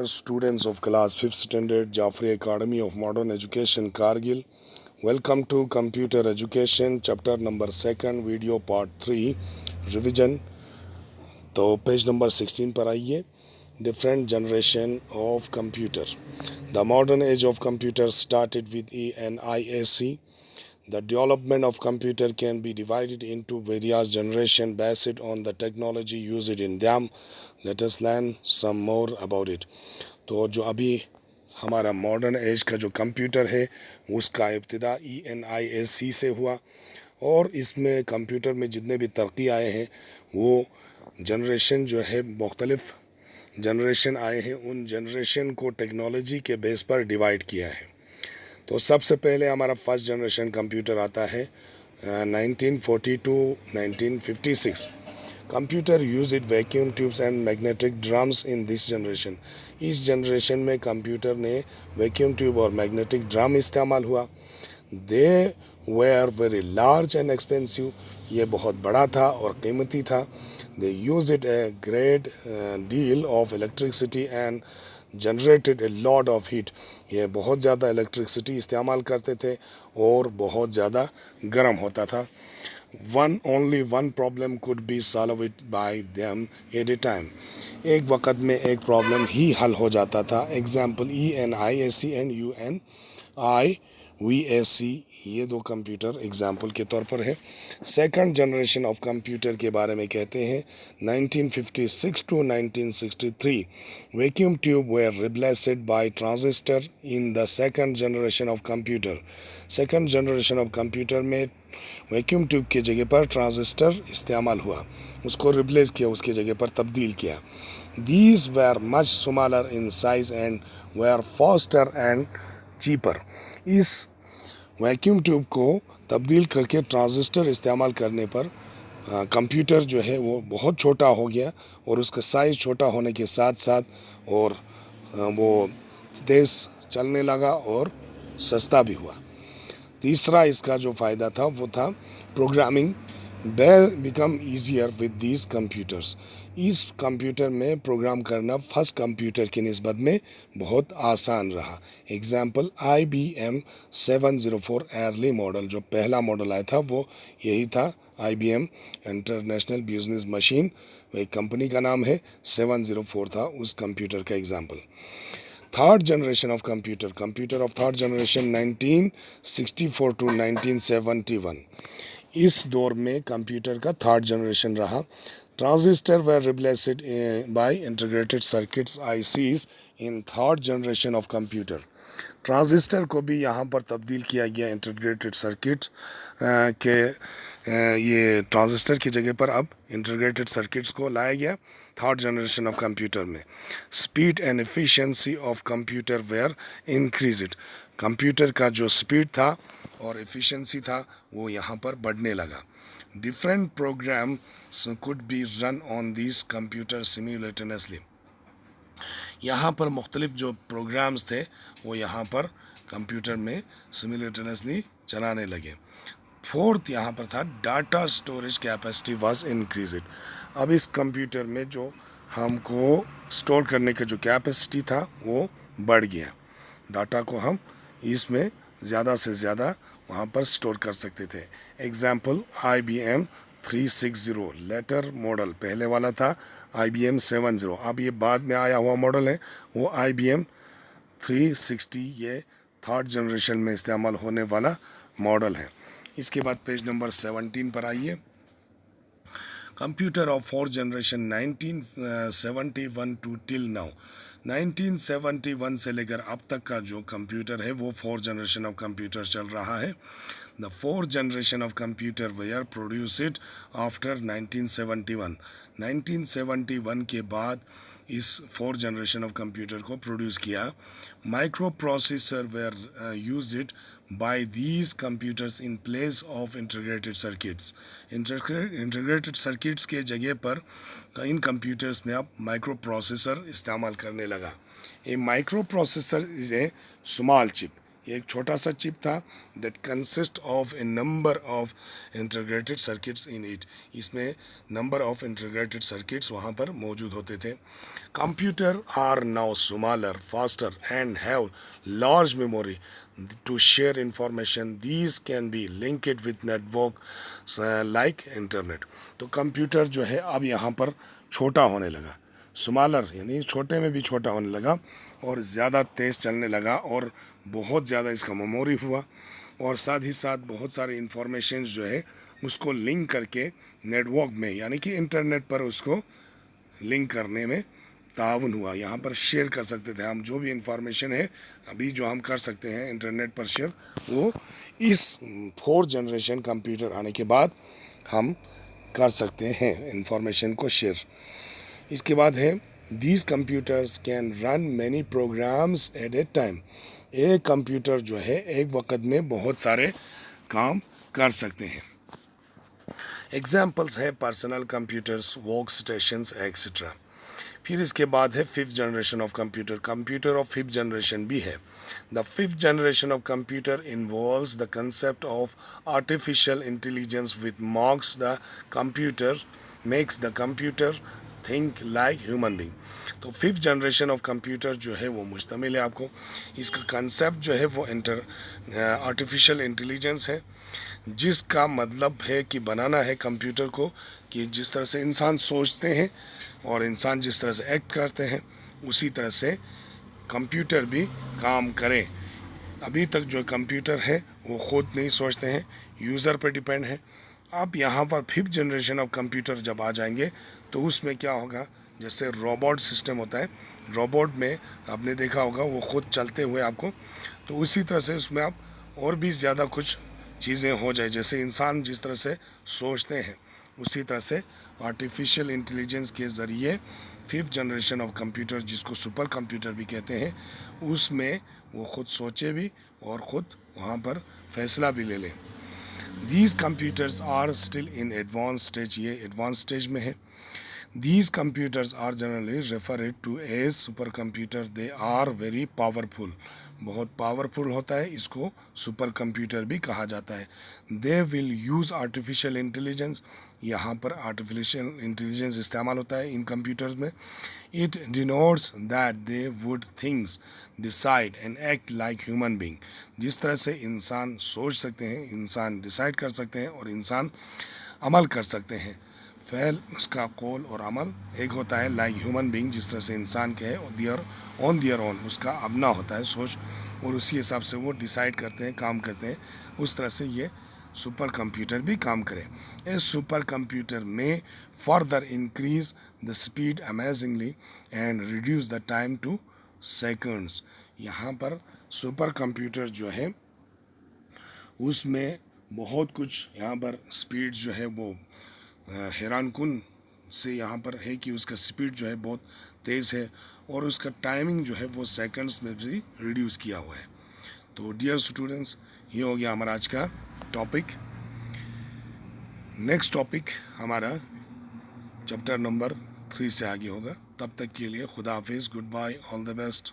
Students of class 5th standard Jaffrey Academy of Modern Education Kargil, welcome to Computer Education chapter number 2 video part 3 revision. तो page number 16 पर आइए. Different generation of computer. The modern age of computers started with ENIAC. The development of computer can be divided into various generations based on the technology used in them. Let us learn some more about it. तो जो अभी हमारा modern age का जो computer है उसका इब्तिदा ENIAC से हुआ और इसमें कंप्यूटर में जितने भी तरक्की आए हैं वो जनरेशन जो है मुख्तलिफ जनरेशन आए हैं, उन जनरेशन को टेक्नोलॉजी के बेस पर डिवाइड किया है. तो सबसे पहले हमारा फर्स्ट जनरेशन कंप्यूटर आता है 1940 to 1956. Computer use it vacuum tubes and magnetic drums in this generation. इस जनरेशन में कंप्यूटर ने वैक्यूम ट्यूब और मैग्नेटिक ड्रम इस्तेमाल हुआ. They were very large and expensive. ये बहुत बड़ा था और कीमती था. They use it a great deal of electricity and generated a lot of heat. ये बहुत ज़्यादा इलेक्ट्रिसिटी इस्तेमाल करते थे और बहुत ज़्यादा गर्म होता था. only one problem could be solved by them at a time. एक वक़्त में एक प्रॉब्लम ही हल हो जाता था. एग्जाम्पल ENIAC एंड UNIVAC ये दो कंप्यूटर एग्जाम्पल के तौर पर है. सेकंड जनरेशन ऑफ कंप्यूटर के बारे में कहते हैं 1956 to 1963. Vacuum tube were replaced by transistor in the second generation of computer. Second generation of computer में वैक्यूम ट्यूब की जगह पर ट्रांजिस्टर इस्तेमाल हुआ, उसको रिप्लेस किया, उसकी जगह पर तब्दील किया. These were much smaller in size and were faster and cheaper. इस वैक्यूम ट्यूब को तब्दील करके ट्रांजिस्टर इस्तेमाल करने पर कंप्यूटर जो है वो बहुत छोटा हो गया और उसका साइज़ छोटा होने के साथ साथ और वो तेज़ चलने लगा और सस्ता भी हुआ. तीसरा इसका जो फ़ायदा था वो था programming become easier with these computers. इस कंप्यूटर में प्रोग्राम करना फर्स्ट कंप्यूटर की निस्बत में बहुत आसान रहा. एग्जाम्पल IBM 704 अर्ली मॉडल, जो पहला मॉडल आया था वो यही था. IBM इंटरनेशनल बिजनेस मशीन एक कंपनी का नाम है, 704 था उस कंप्यूटर का example. Third generation of computer. Computer of third generation 1964 to 1971. इस दौर में कंप्यूटर का थर्ड जनरेशन रहा. Transistor were replaced by integrated circuits ICs in third generation of computer. Transistor को भी यहाँ पर तब्दील किया गया इंटीग्रेटेड सर्किट के ये ट्रांजिस्टर की जगह पर अब इंटीग्रेटेड सर्किट्स को लाया गया थर्ड जनरेशन ऑफ कंप्यूटर में. Speed and efficiency of computer were increased. Computer का जो स्पीड था और एफिशिएंसी था वो यहाँ पर बढ़ने लगा. Different programs could be run on this computer simultaneously. यहाँ पर मुख्तलिफ जो प्रोग्राम्स थे वो यहाँ पर कंप्यूटर में सिमुलेटेनियसली चलाने लगे. फोर्थ यहाँ पर था data storage capacity was increased. अब इस कंप्यूटर में जो हमको स्टोर करने का जो कैपेसिटी था वो बढ़ गया. डाटा को हम इसमें ज़्यादा से ज़्यादा वहाँ पर स्टोर कर सकते थे. एग्जाम्पल IBM 360 लेटर मॉडल, पहले वाला था IBM 70, अब ये बाद में आया हुआ मॉडल है वो IBM 360. ये थर्ड जनरेशन में इस्तेमाल होने वाला मॉडल है. इसके बाद पेज नंबर 17 पर आइए. Computer of fourth generation 1971 to till now. 1971 से लेकर अब तक का जो कंप्यूटर है वो फोर्थ जनरेशन ऑफ कंप्यूटर चल रहा है. The fourth generation of computer were produced after 1971. 1971 के बाद इस फोर्थ जनरेशन ऑफ कंप्यूटर को प्रोड्यूस किया. Microprocessor were used by these computers in place of integrated circuits. integrated circuits के जगह पर इन कंप्यूटर्स में अब माइक्रो प्रोसेसर इस्तेमाल करने लगा. A micro processor is a small chip. एक छोटा सा चिप था that consist of a number of integrated circuits in it. इसमें नंबर ऑफ इंटीग्रेटेड सर्किट्स वहाँ पर मौजूद होते थे। Computer are now smaller, faster and have large memory to share information. These can be linked with network like internet। तो computer जो है अब यहाँ पर छोटा होने लगा, स्मॉलर यानी छोटे में भी छोटा होने लगा और ज़्यादा तेज़ चलने लगा और बहुत ज़्यादा इसका मेमोरी हुआ और साथ ही साथ बहुत सारे इंफॉर्मेशन जो है उसको लिंक करके नेटवर्क में यानी कि इंटरनेट पर उसको लिंक करने में ताउन हुआ। यहाँ पर शेयर कर सकते थे हम जो भी इंफॉर्मेशन है अभी जो हम कर सकते हैं इंटरनेट पर शेयर, वो इस 4th जनरेशन कंप्यूटर आने के बाद हम कर सकते हैं इंफॉर्मेशन को शेयर। इसके बाद है these computers can run many programs at a time. एक कंप्यूटर जो है एक वक्त में बहुत सारे काम कर सकते हैं। एग्जाम्पल्स है personal computers, work stations etcetera. फिर इसके बाद है 5th generation of computer. Computer of 5th generation भी है। The 5th generation of computer involves the concept of artificial intelligence with marks the computer makes the computer think like human being. तो 5th generation of computer जो है वो मुश्तमिल है आपको, इसका कंसेप्ट जो है वो आर्टिफिशियल इंटेलिजेंस है, जिसका मतलब है कि बनाना है कंप्यूटर को कि जिस तरह से इंसान सोचते हैं और इंसान जिस तरह से एक्ट करते हैं उसी तरह से कंप्यूटर भी काम करे। अभी तक जो कंप्यूटर है वो ख़ुद नहीं सोचते हैं, यूज़र पर डिपेंड है। अब यहाँ पर 5th जनरेशन ऑफ कंप्यूटर जब आ जाएंगे तो उसमें क्या होगा, जैसे रोबोट सिस्टम होता है, रोबोट में आपने देखा होगा वो ख़ुद चलते हुए आपको, तो उसी तरह से उसमें आप और भी ज़्यादा कुछ चीज़ें हो जाए, जैसे इंसान जिस तरह से सोचते हैं उसी तरह से आर्टिफिशियल इंटेलिजेंस के ज़रिए 5th जनरेशन ऑफ कंप्यूटर, जिसको सुपर कंप्यूटर भी कहते हैं, उसमें वो ख़ुद सोचे भी और ख़ुद वहाँ पर फैसला भी ले लें। These computers are still in advanced stage, ये एडवांस स्टेज में है। These computers are generally referred to as supercomputer. They are very powerful. बहुत पावरफुल होता है, इसको सुपर कंप्यूटर भी कहा जाता है। They will use artificial intelligence, यहाँ पर artificial intelligence इस्तेमाल होता है इन कंप्यूटर्स में। It denotes that they would think, decide and act like human being। जिस तरह से इंसान सोच सकते हैं, इंसान डिसाइड कर सकते हैं और इंसान अमल कर सकते हैं। फ़ैल उसका कौल और अमल एक होता है लाइक ह्यूमन बीइंग, जिस तरह से इंसान के है, और दियर ऑन उसका अपना होता है सोच, और उसी हिसाब से वो डिसाइड करते हैं, काम करते हैं। उस तरह से ये सुपर कंप्यूटर भी काम करे। इस सुपर कंप्यूटर में further increase the speed amazingly and reduce the time two seconds. यहाँ पर सुपर कंप्यूटर जो है उसमें बहुत कुछ यहाँ पर स्पीड जो है वो हैरानकुन से यहाँ पर है कि उसका स्पीड जो है बहुत तेज़ है और उसका टाइमिंग जो है वो सेकंड्स में भी रिड्यूस किया हुआ है। तो डियर स्टूडेंट्स, ये हो गया हमारा आज का टॉपिक। नेक्स्ट टॉपिक हमारा चैप्टर नंबर 3 से आगे होगा। तब तक के लिए खुदा हाफिज़, good bye, all the best.